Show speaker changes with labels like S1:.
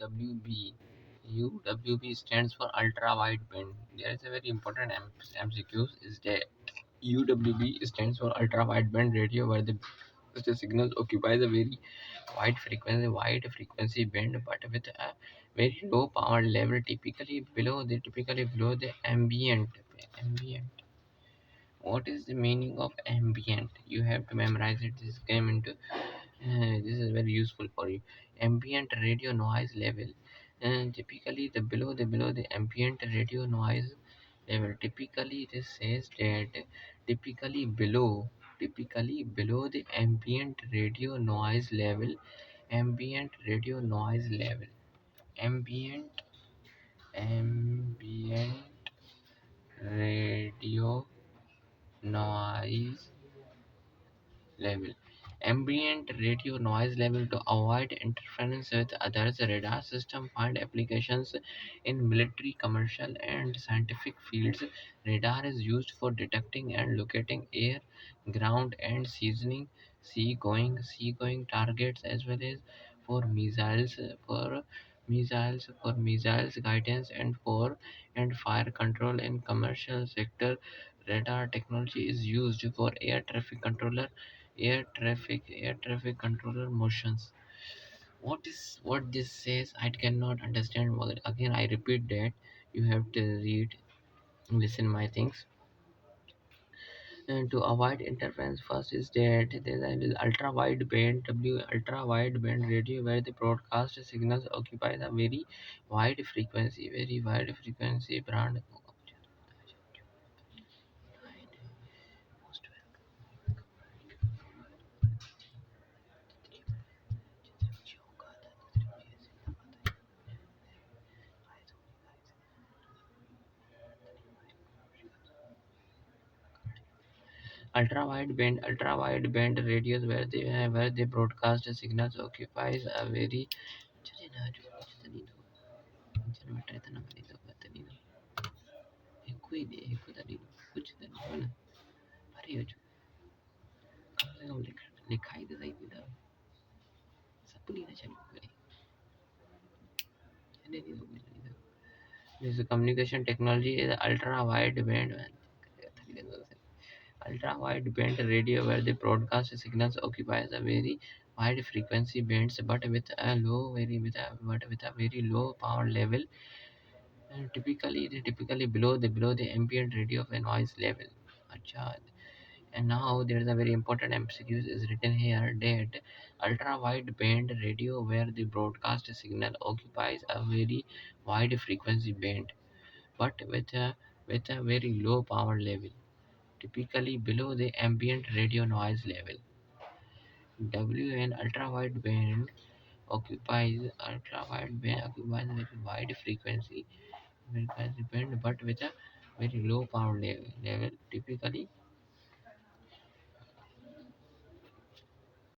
S1: UWB. UWB stands for ultra wideband. There is a very important MCQ is that UWB stands for ultra wideband radio, where the signal occupies a very wide frequency band, but with a very low power level, typically below the ambient. What is the meaning of ambient? You have to memorize it. This came into this is very useful for you. Ambient radio noise level. Typically, the below the ambient radio noise level. Typically, this says that typically below the ambient radio noise level, ambient ambient radio noise level. Ambient radio noise level to avoid interference with others. Radar system find applications in military, commercial, and scientific fields. Radar is used for detecting and locating air, ground, and seagoing targets, as well as for missiles guidance and fire control. In commercial sector, radar technology is used for air traffic controller motions. What this says, I cannot understand. Well, again, I repeat that you have to listen my things. And to avoid interference, first is that there is ultra wide band W ultra wide band radio, where the broadcast signals occupy a very wide frequency brand. Ultra wide band radios, where the broadcast signals occupies a very अरे कम से कम लिखाई तो सही थी ना, सब नहीं ना चालू करी। This communication technology is ultra wideband radio, where the broadcast signals occupies a very wide frequency bands, but with a very low power level. Typically below the ambient radio of a noise level. Acha. And now there is a very important MCQ is written here, that ultra wide band radio, where the broadcast signal occupies a very wide frequency band, but with a very low power level, typically below the ambient radio noise level. WN ultra wide band occupies a very wide frequency band, but with a very low power level, typically